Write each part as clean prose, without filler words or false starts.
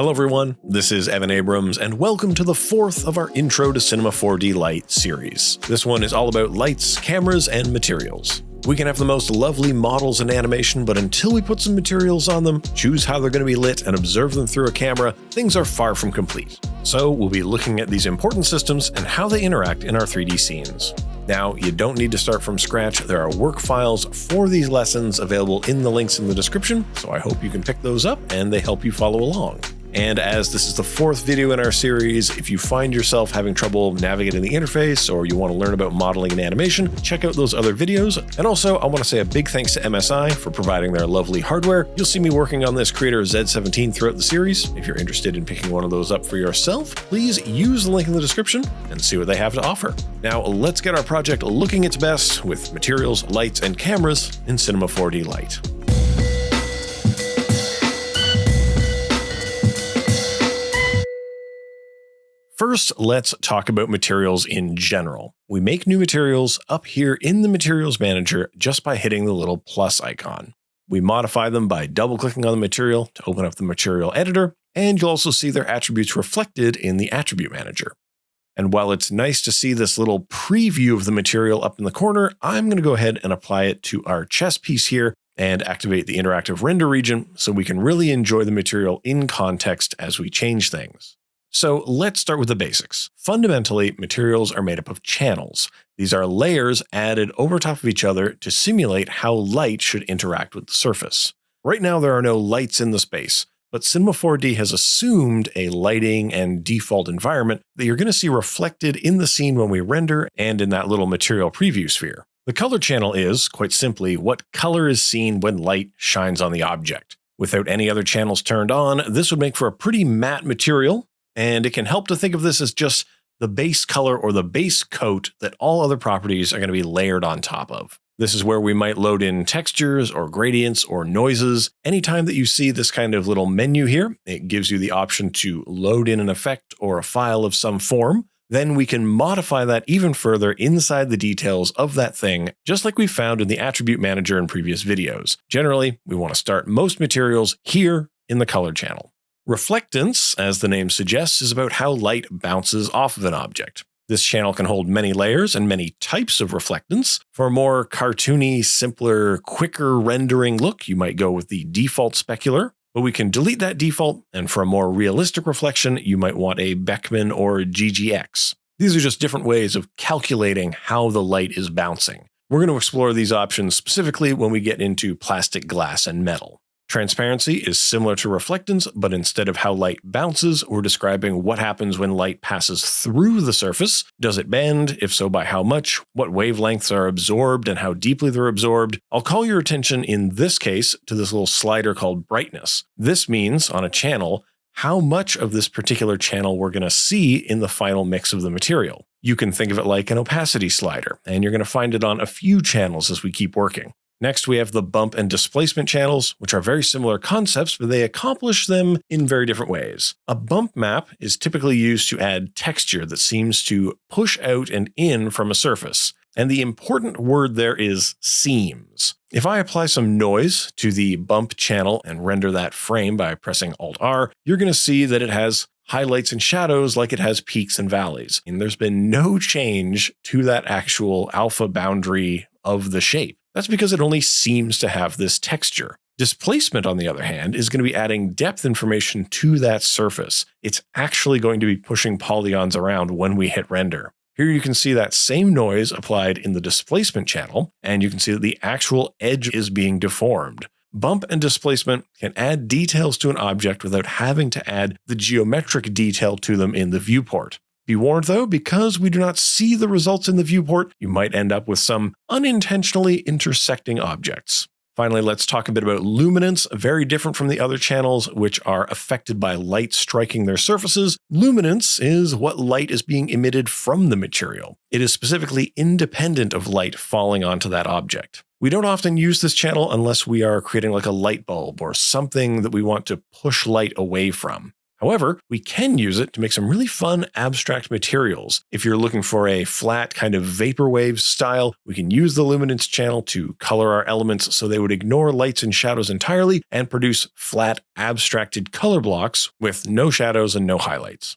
Hello everyone, this is Evan Abrams, and welcome to the fourth of our Intro to Cinema 4D Lite series. This one is all about lights, cameras, and materials. We can have the most lovely models and animation, but until we put some materials on them, choose how they're going to be lit, and observe them through a camera, things are far from complete. So we'll be looking at these important systems and how they interact in our 3D scenes. Now, you don't need to start from scratch. There are work files for these lessons available in the links in the description, so I hope you can pick those up and they help you follow along. And as this is the fourth video in our series, if you find yourself having trouble navigating the interface or you want to learn about modeling and animation, check out those other videos. And also, I want to say a big thanks to MSI for providing their lovely hardware. You'll see me working on this Creator Z17 throughout the series. If you're interested in picking one of those up for yourself, please use the link in the description and see what they have to offer. Now, let's get our project looking its best with materials, lights, and cameras in Cinema 4D Lite. First, let's talk about materials in general. We make new materials up here in the Materials Manager just by hitting the little plus icon. We modify them by double-clicking on the material to open up the Material Editor, and you'll also see their attributes reflected in the Attribute Manager. And while it's nice to see this little preview of the material up in the corner, I'm going to go ahead and apply it to our chess piece here and activate the interactive render region so we can really enjoy the material in context as we change things. So let's start with the basics. Fundamentally, materials are made up of channels. These are layers added over top of each other to simulate how light should interact with the surface. Right now, there are no lights in the space, but Cinema 4D has assumed a lighting and default environment that you're going to see reflected in the scene when we render and in that little material preview sphere. The color channel is, quite simply, what color is seen when light shines on the object. Without any other channels turned on, this would make for a pretty matte material, and it can help to think of this as just the base color or the base coat that all other properties are going to be layered on top of. This is where we might load in textures or gradients or noises. Anytime that you see this kind of little menu here, it gives you the option to load in an effect or a file of some form. Then we can modify that even further inside the details of that thing, just like we found in the Attribute Manager in previous videos. Generally, we want to start most materials here in the color channel. Reflectance, as the name suggests, is about how light bounces off of an object. This channel can hold many layers and many types of reflectance. For a more cartoony, simpler, quicker rendering look, you might go with the default specular, but we can delete that default, and for a more realistic reflection, you might want a Beckman or GGX. These are just different ways of calculating how the light is bouncing. We're going to explore these options specifically when we get into plastic, glass, and metal. Transparency is similar to reflectance, but instead of how light bounces, we're describing what happens when light passes through the surface. Does it bend? If so, by how much? What wavelengths are absorbed and how deeply they're absorbed? I'll call your attention in this case to this little slider called brightness. This means, on a channel, how much of this particular channel we're going to see in the final mix of the material. You can think of it like an opacity slider, and you're going to find it on a few channels as we keep working. Next, we have the bump and displacement channels, which are very similar concepts, but they accomplish them in very different ways. A bump map is typically used to add texture that seems to push out and in from a surface. And the important word there is seems. If I apply some noise to the bump channel and render that frame by pressing Alt-R, you're going to see that it has highlights and shadows like it has peaks and valleys. And there's been no change to that actual alpha boundary of the shape. That's because it only seems to have this texture. Displacement, on the other hand, is going to be adding depth information to that surface. It's actually going to be pushing polygons around when we hit render. Here you can see that same noise applied in the displacement channel, and you can see that the actual edge is being deformed. Bump and displacement can add details to an object without having to add the geometric detail to them in the viewport. Be warned though, because we do not see the results in the viewport, you might end up with some unintentionally intersecting objects. Finally, let's talk a bit about luminance, very different from the other channels, which are affected by light striking their surfaces. Luminance is what light is being emitted from the material. It is specifically independent of light falling onto that object. We don't often use this channel unless we are creating like a light bulb or something that we want to push light away from. However, we can use it to make some really fun abstract materials. If you're looking for a flat kind of vaporwave style, we can use the luminance channel to color our elements so they would ignore lights and shadows entirely and produce flat abstracted color blocks with no shadows and no highlights.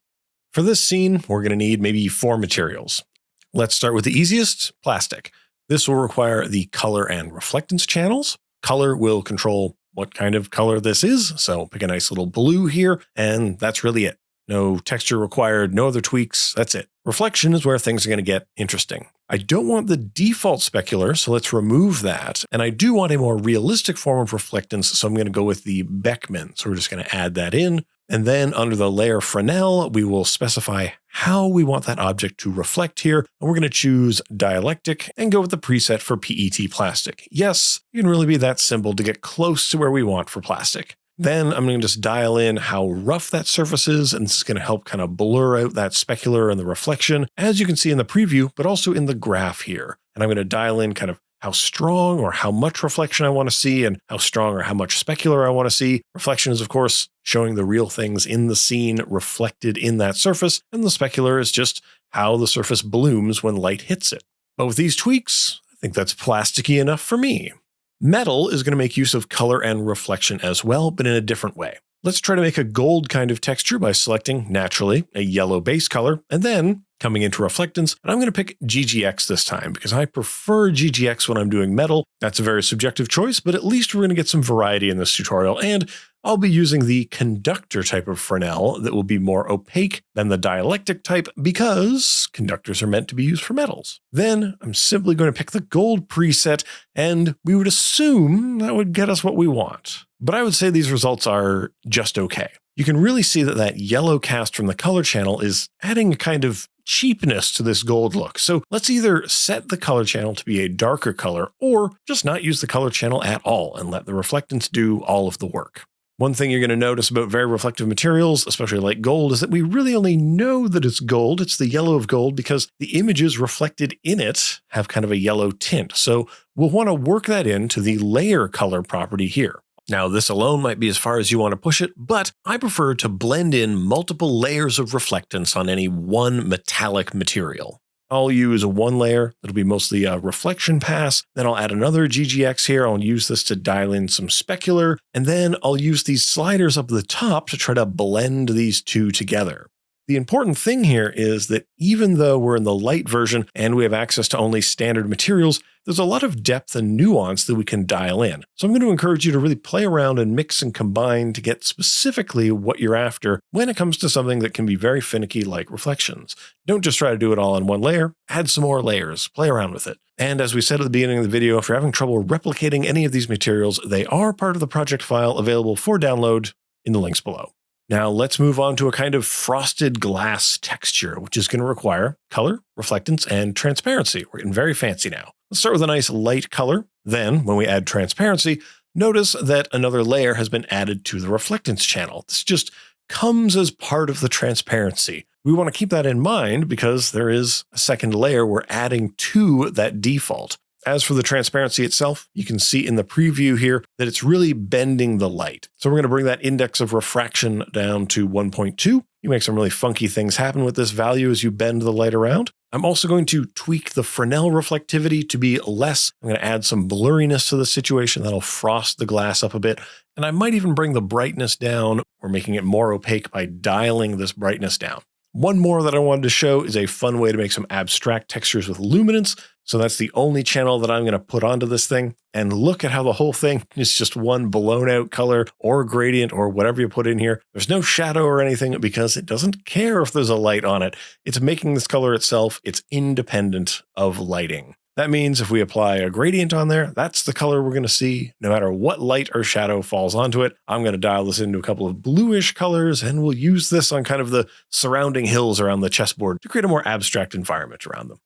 For this scene, we're going to need maybe 4 materials. Let's start with the easiest, plastic. This will require the color and reflectance channels. Color will control what kind of color this is, so pick a nice little blue here, and that's really it. No texture required, no other tweaks, that's it. Reflection is where things are going to get interesting. I don't want the default specular, so let's remove that. And I do want a more realistic form of reflectance, so I'm going to go with the Beckman. So we're just going to add that in. And then under the layer Fresnel, we will specify how we want that object to reflect here. And we're going to choose dielectric and go with the preset for PET plastic. Yes, it can really be that simple to get close to where we want for plastic. Then I'm going to just dial in how rough that surface is, and this is going to help kind of blur out that specular and the reflection, as you can see in the preview, but also in the graph here. And I'm going to dial in kind of how strong or how much reflection I want to see and how strong or how much specular I want to see. Reflection is, of course, showing the real things in the scene reflected in that surface, and the specular is just how the surface blooms when light hits it. But with these tweaks, I think that's plasticky enough for me. Metal is going to make use of color and reflection as well, but in a different way. Let's try to make a gold kind of texture by selecting, naturally, a yellow base color, and then coming into reflectance, and I'm going to pick GGX this time because I prefer GGX when I'm doing metal. That's a very subjective choice, but at least we're going to get some variety in this tutorial, and I'll be using the conductor type of Fresnel that will be more opaque than the dielectric type because conductors are meant to be used for metals. Then I'm simply going to pick the gold preset, and we would assume that would get us what we want. But I would say these results are just okay. You can really see that that yellow cast from the color channel is adding a kind of cheapness to this gold look. So let's either set the color channel to be a darker color or just not use the color channel at all and let the reflectance do all of the work. One thing you're going to notice about very reflective materials, especially like gold, is that we really only know that it's gold. It's the yellow of gold because the images reflected in it have kind of a yellow tint. So we'll want to work that into the layer color property here. Now, this alone might be as far as you want to push it, but I prefer to blend in multiple layers of reflectance on any one metallic material. I'll use one layer that'll be mostly a reflection pass, then I'll add another GGX here. I'll use this to dial in some specular, and then I'll use these sliders up at the top to try to blend these two together. The important thing here is that even though we're in the light version and we have access to only standard materials, there's a lot of depth and nuance that we can dial in. So I'm going to encourage you to really play around and mix and combine to get specifically what you're after when it comes to something that can be very finicky like reflections. Don't just try to do it all in one layer, add some more layers, play around with it. And as we said at the beginning of the video, if you're having trouble replicating any of these materials, they are part of the project file available for download in the links below. Now let's move on to a kind of frosted glass texture, which is going to require color, reflectance, and transparency. We're getting very fancy now. Let's start with a nice light color. Then when we add transparency, notice that another layer has been added to the reflectance channel. This just comes as part of the transparency. We want to keep that in mind because there is a second layer we're adding to that default. As for the transparency itself, you can see in the preview here that it's really bending the light. So we're going to bring that index of refraction down to 1.2. You make some really funky things happen with this value as you bend the light around. I'm also going to tweak the Fresnel reflectivity to be less. I'm going to add some blurriness to the situation that'll frost the glass up a bit. And I might even bring the brightness down or making it more opaque by dialing this brightness down. One more that I wanted to show is a fun way to make some abstract textures with luminance. So that's the only channel that I'm going to put onto this thing. And look at how the whole thing is just one blown out color or gradient or whatever you put in here. There's no shadow or anything because it doesn't care if there's a light on it. It's making this color itself. It's independent of lighting. That means if we apply a gradient on there, that's the color we're going to see no matter what light or shadow falls onto it. I'm going to dial this into a couple of bluish colors, and we'll use this on kind of the surrounding hills around the chessboard to create a more abstract environment around them.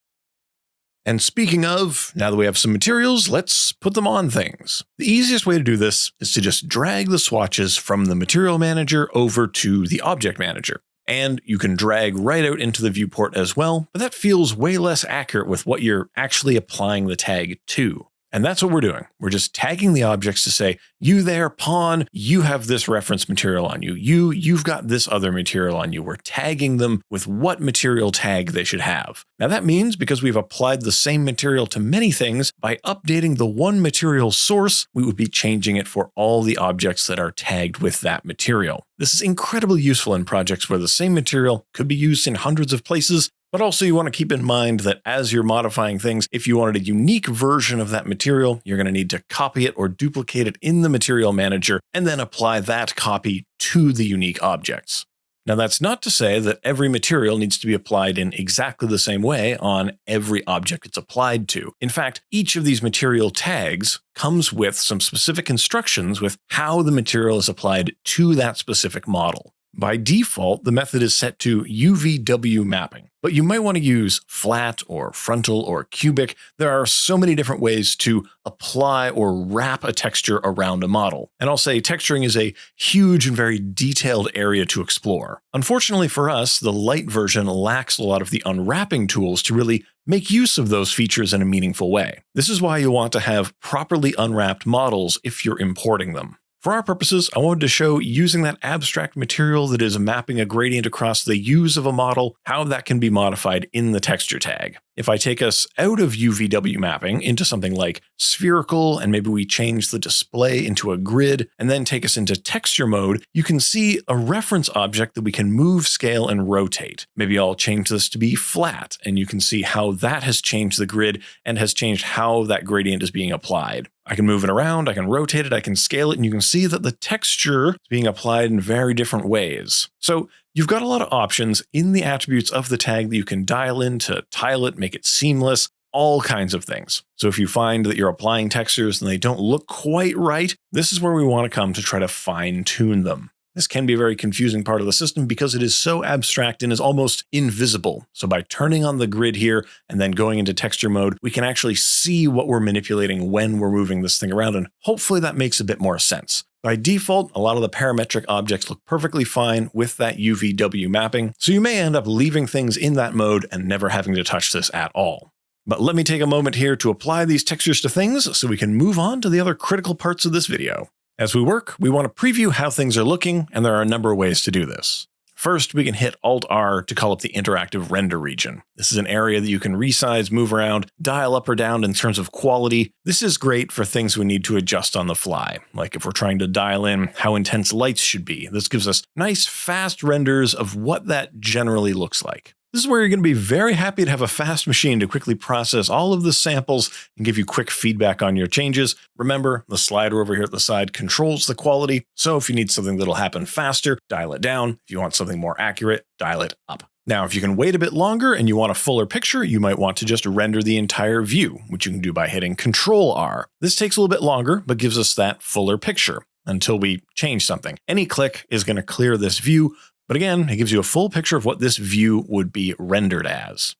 And speaking of, now that we have some materials, let's put them on things. The easiest way to do this is to just drag the swatches from the material manager over to the object manager. And you can drag right out into the viewport as well, but that feels way less accurate with what you're actually applying the tag to. And that's what we're doing. We're just tagging the objects to say, you there, pawn, you have this reference material on you. You've got this other material on you. We're tagging them with what material tag they should have. Now that means because we've applied the same material to many things, by updating the one material source, we would be changing it for all the objects that are tagged with that material. This is incredibly useful in projects where the same material could be used in hundreds of places. But also you want to keep in mind that as you're modifying things, if you wanted a unique version of that material, you're going to need to copy it or duplicate it in the material manager and then apply that copy to the unique objects. Now that's not to say that every material needs to be applied in exactly the same way on every object it's applied to. In fact, each of these material tags comes with some specific instructions with how the material is applied to that specific model. By default, the method is set to UVW mapping, but you might want to use flat or frontal or cubic. There are so many different ways to apply or wrap a texture around a model. And I'll say texturing is a huge and very detailed area to explore. Unfortunately for us, the light version lacks a lot of the unwrapping tools to really make use of those features in a meaningful way. This is why you want to have properly unwrapped models if you're importing them. For our purposes, I wanted to show using that abstract material that is mapping a gradient across the hues of a model, how that can be modified in the texture tag. If I take us out of UVW mapping into something like spherical, and maybe we change the display into a grid, and then take us into texture mode, you can see a reference object that we can move, scale, and rotate. Maybe I'll change this to be flat, and you can see how that has changed the grid and has changed how that gradient is being applied. I can move it around, I can rotate it, I can scale it, and you can see that the texture is being applied in very different ways. So you've got a lot of options in the attributes of the tag that you can dial in to tile it, make it seamless, all kinds of things. So if you find that you're applying textures and they don't look quite right, this is where we want to come to try to fine tune them. This can be a very confusing part of the system because it is so abstract and is almost invisible. So by turning on the grid here and then going into texture mode, we can actually see what we're manipulating when we're moving this thing around, and hopefully that makes a bit more sense. By default, a lot of the parametric objects look perfectly fine with that UVW mapping, so you may end up leaving things in that mode and never having to touch this at all. But let me take a moment here to apply these textures to things so we can move on to the other critical parts of this video. As we work, we want to preview how things are looking, and there are a number of ways to do this. First, we can hit Alt-R to call up the interactive render region. This is an area that you can resize, move around, dial up or down in terms of quality. This is great for things we need to adjust on the fly, like if we're trying to dial in how intense lights should be. This gives us nice, fast renders of what that generally looks like. This is where you're going to be very happy to have a fast machine to quickly process all of the samples and give you quick feedback on your changes. Remember, the slider over here at the side controls the quality, so if you need something that'll happen faster, dial it down. If you want something more accurate, dial it up. Now, if you can wait a bit longer and you want a fuller picture, you might want to just render the entire view, which you can do by hitting Control-R. This takes a little bit longer, but gives us that fuller picture until we change something. Any click is going to clear this view, but again, it gives you a full picture of what this view would be rendered as.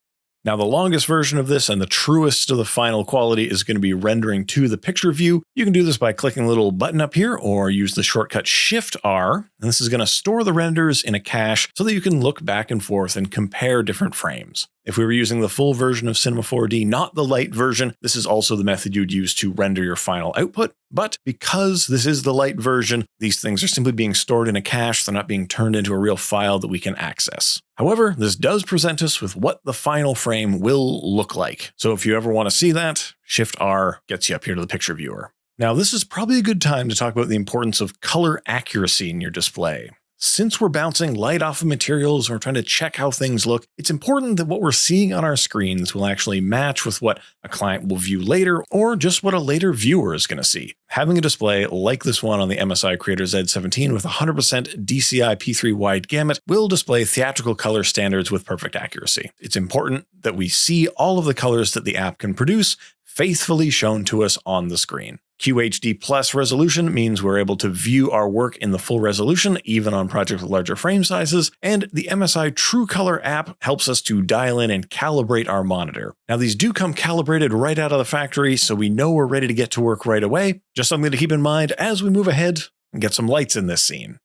Now, the longest version of this and the truest of the final quality is going to be rendering to the picture view. You can do this by clicking the little button up here or use the shortcut Shift-R, and this is going to store the renders in a cache so that you can look back and forth and compare different frames. If we were using the full version of Cinema 4D, not the light version, this is also the method you'd use to render your final output. But because this is the light version, these things are simply being stored in a cache. They're not being turned into a real file that we can access. However, this does present us with what the final frame will look like. So if you ever want to see that, Shift-R gets you up here to the picture viewer. Now, this is probably a good time to talk about the importance of color accuracy in your display. Since we're bouncing light off of materials and we're trying to check how things look, it's important that what we're seeing on our screens will actually match with what a client will view later or just what a later viewer is going to see. Having a display like this one on the MSI Creator Z17 with 100% DCI P3 wide gamut will display theatrical color standards with perfect accuracy. It's important that we see all of the colors that the app can produce faithfully shown to us on the screen. QHD Plus resolution means we're able to view our work in the full resolution, even on projects with larger frame sizes, and the MSI True Color app helps us to dial in and calibrate our monitor. Now, these do come calibrated right out of the factory, so we know we're ready to get to work right away. Just something to keep in mind as we move ahead and get some lights in this scene.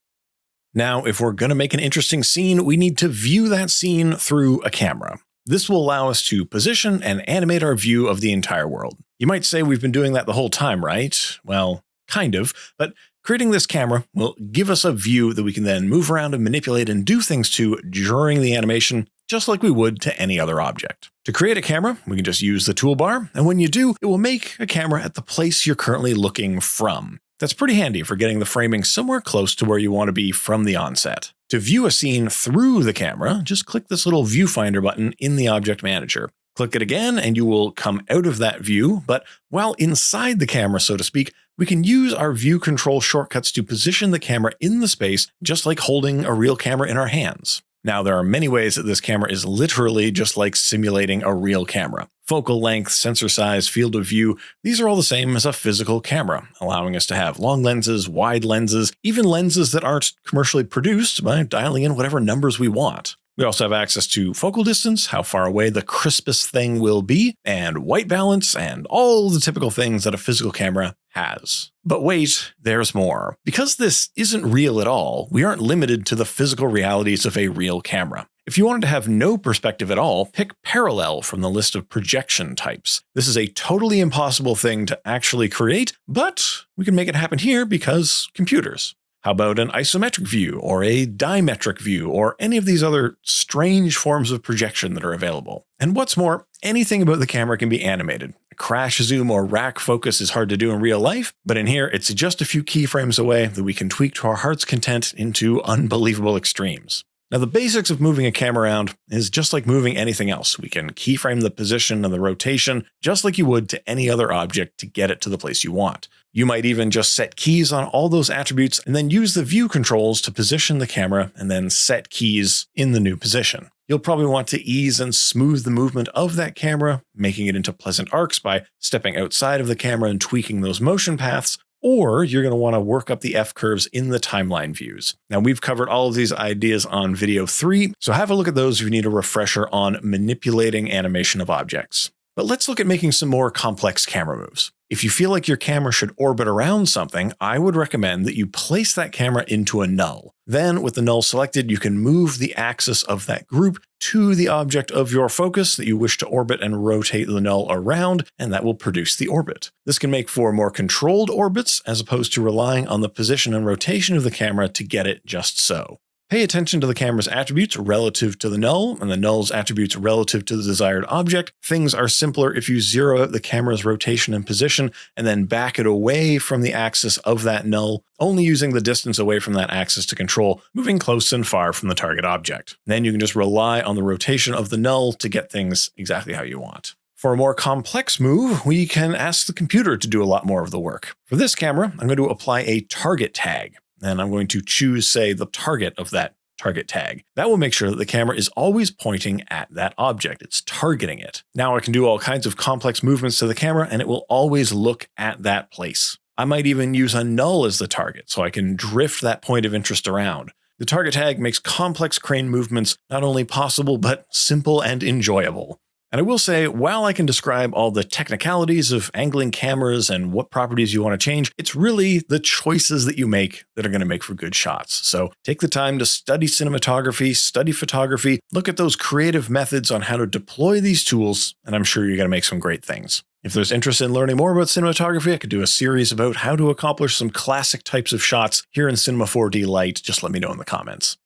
Now, if we're going to make an interesting scene, we need to view that scene through a camera. This will allow us to position and animate our view of the entire world. You might say we've been doing that the whole time, right? Well, kind of, but creating this camera will give us a view that we can then move around and manipulate and do things to during the animation, just like we would to any other object. To create a camera, we can just use the toolbar, and when you do, it will make a camera at the place you're currently looking from. That's pretty handy for getting the framing somewhere close to where you want to be from the onset. To view a scene through the camera, just click this little viewfinder button in the Object Manager. Click it again and you will come out of that view, but while inside the camera, so to speak, we can use our view control shortcuts to position the camera in the space, just like holding a real camera in our hands. Now, there are many ways that this camera is literally just like simulating a real camera. Focal length, sensor size, field of view, these are all the same as a physical camera, allowing us to have long lenses, wide lenses, even lenses that aren't commercially produced by dialing in whatever numbers we want. We also have access to focal distance, how far away the crispest thing will be, and white balance, and all the typical things that a physical camera has. But wait, there's more. Because this isn't real at all, we aren't limited to the physical realities of a real camera. If you wanted to have no perspective at all, pick parallel from the list of projection types. This is a totally impossible thing to actually create, but we can make it happen here because computers. How about an isometric view, or a dimetric view, or any of these other strange forms of projection that are available? And what's more, anything about the camera can be animated. A crash zoom or rack focus is hard to do in real life, but in here it's just a few keyframes away that we can tweak to our heart's content into unbelievable extremes. Now, the basics of moving a camera around is just like moving anything else. We can keyframe the position and the rotation just like you would to any other object to get it to the place you want. You might even just set keys on all those attributes and then use the view controls to position the camera and then set keys in the new position. You'll probably want to ease and smooth the movement of that camera, making it into pleasant arcs by stepping outside of the camera and tweaking those motion paths, or you're going to want to work up the F-curves in the timeline views. Now, we've covered all of these ideas on video 3, so have a look at those if you need a refresher on manipulating animation of objects. But let's look at making some more complex camera moves. If you feel like your camera should orbit around something, I would recommend that you place that camera into a null. Then, with the null selected, you can move the axis of that group to the object of your focus that you wish to orbit and rotate the null around, and that will produce the orbit. This can make for more controlled orbits as opposed to relying on the position and rotation of the camera to get it just so. Pay attention to the camera's attributes relative to the null, and the null's attributes relative to the desired object. Things are simpler if you zero out the camera's rotation and position, and then back it away from the axis of that null, only using the distance away from that axis to control moving close and far from the target object. Then you can just rely on the rotation of the null to get things exactly how you want. For a more complex move, we can ask the computer to do a lot more of the work. For this camera, I'm going to apply a target tag. And I'm going to choose, say, the target of that target tag. That will make sure that the camera is always pointing at that object. It's targeting it. Now I can do all kinds of complex movements to the camera, and it will always look at that place. I might even use a null as the target, so I can drift that point of interest around. The target tag makes complex crane movements not only possible, but simple and enjoyable. And I will say, while I can describe all the technicalities of angling cameras and what properties you want to change, it's really the choices that you make that are going to make for good shots. So take the time to study cinematography, study photography, look at those creative methods on how to deploy these tools, and I'm sure you're going to make some great things. If there's interest in learning more about cinematography, I could do a series about how to accomplish some classic types of shots here in Cinema 4D Lite. Just let me know in the comments.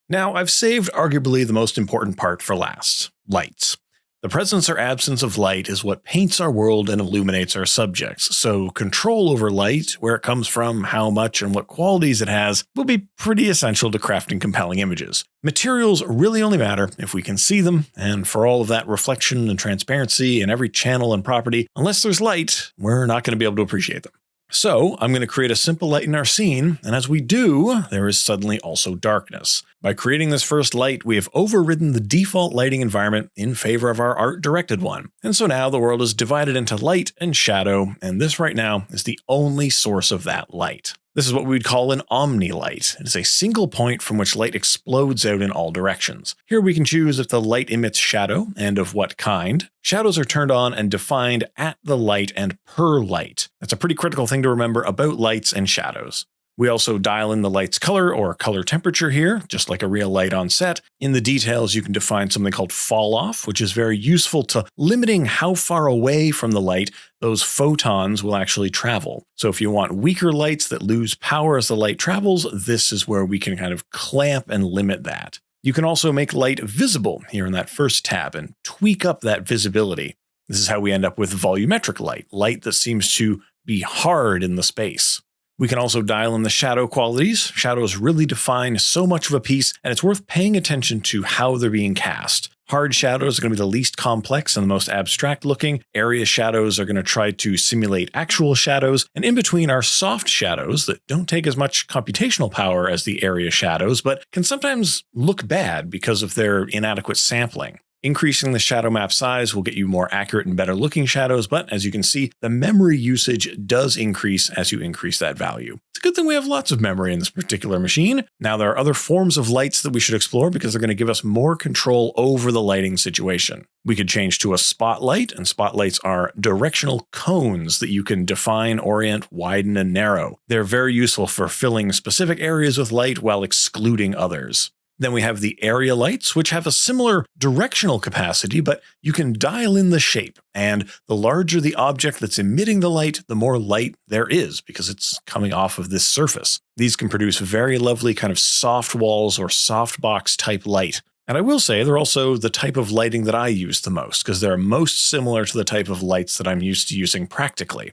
Now, I've saved arguably the most important part for last: lights. The presence or absence of light is what paints our world and illuminates our subjects, so control over light, where it comes from, how much, and what qualities it has, will be pretty essential to crafting compelling images. Materials really only matter if we can see them, and for all of that reflection and transparency in every channel and property, unless there's light, we're not going to be able to appreciate them. So I'm going to create a simple light in our scene, and as we do, there is suddenly also darkness. By creating this first light, we have overridden the default lighting environment in favor of our art-directed one. And so now the world is divided into light and shadow, and this right now is the only source of that light. This is what we'd call an omni-light. It is a single point from which light explodes out in all directions. Here we can choose if the light emits shadow and of what kind. Shadows are turned on and defined at the light and per light. That's a pretty critical thing to remember about lights and shadows. We also dial in the light's color or color temperature here, just like a real light on set. In the details, you can define something called fall off, which is very useful to limiting how far away from the light those photons will actually travel. So if you want weaker lights that lose power as the light travels, this is where we can kind of clamp and limit that. You can also make light visible here in that first tab and tweak up that visibility. This is how we end up with volumetric light, light that seems to be hard in the space. We can also dial in the shadow qualities. Shadows really define so much of a piece, and it's worth paying attention to how they're being cast. Hard shadows are going to be the least complex and the most abstract looking. Area shadows are going to try to simulate actual shadows. And in between are soft shadows that don't take as much computational power as the area shadows, but can sometimes look bad because of their inadequate sampling. Increasing the shadow map size will get you more accurate and better looking shadows, but as you can see, the memory usage does increase as you increase that value. It's a good thing we have lots of memory in this particular machine. Now, there are other forms of lights that we should explore because they're going to give us more control over the lighting situation. We could change to a spotlight, and spotlights are directional cones that you can define, orient, widen, and narrow. They're very useful for filling specific areas with light while excluding others. Then we have the area lights, which have a similar directional capacity, but you can dial in the shape. And the larger the object that's emitting the light, the more light there is because it's coming off of this surface. These can produce very lovely kind of soft walls or softbox type light. And I will say they're also the type of lighting that I use the most because they're most similar to the type of lights that I'm used to using practically.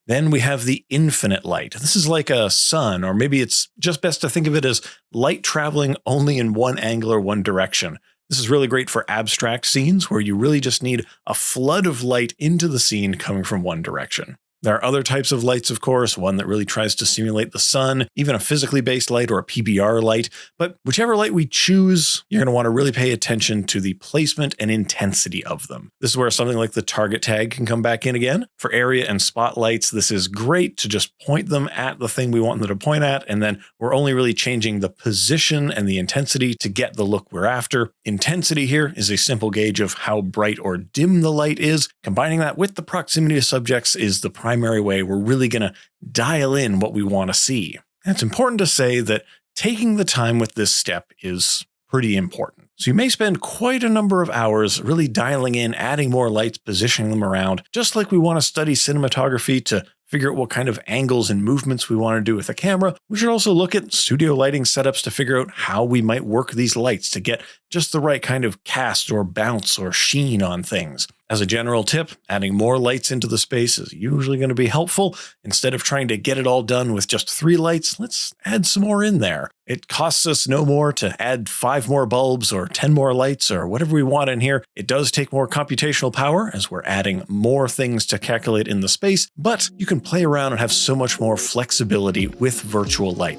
Then we have the infinite light. This is like a sun, or maybe it's just best to think of it as light traveling only in one angle or one direction. This is really great for abstract scenes where you really just need a flood of light into the scene coming from one direction. There are other types of lights, of course, one that really tries to simulate the sun, even a physically based light or a PBR light. But whichever light we choose, you're going to want to really pay attention to the placement and intensity of them. This is where something like the target tag can come back in again. For area and spotlights, this is great to just point them at the thing we want them to point at, and then we're only really changing the position and the intensity to get the look we're after. Intensity here is a simple gauge of how bright or dim the light is. Combining that with the proximity to subjects is the primary way we're really going to dial in what we want to see. And it's important to say that taking the time with this step is pretty important. So you may spend quite a number of hours really dialing in, adding more lights, positioning them around, just like we want to study cinematography to figure out what kind of angles and movements we want to do with the camera. We should also look at studio lighting setups to figure out how we might work these lights to get just the right kind of cast or bounce or sheen on things. As a general tip, adding more lights into the space is usually going to be helpful. Instead of trying to get it all done with just 3 lights, let's add some more in there. It costs us no more to add 5 more bulbs or 10 more lights or whatever we want in here. It does take more computational power as we're adding more things to calculate in the space, but you can play around and have so much more flexibility with virtual light.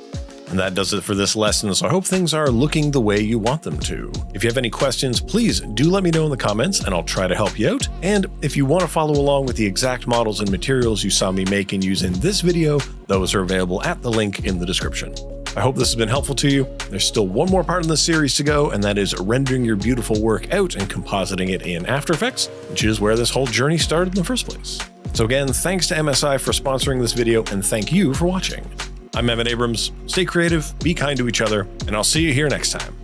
And that does it for this lesson, so I hope things are looking the way you want them to. If you have any questions, please do let me know in the comments and I'll try to help you out. And if you want to follow along with the exact models and materials you saw me make and use in this video, those are available at the link in the description. I hope this has been helpful to you. There's still one more part in this series to go, and that is rendering your beautiful work out and compositing it in After Effects, which is where this whole journey started in the first place. So again, thanks to MSI for sponsoring this video, and thank you for watching. I'm Evan Abrams. Stay creative, be kind to each other, and I'll see you here next time.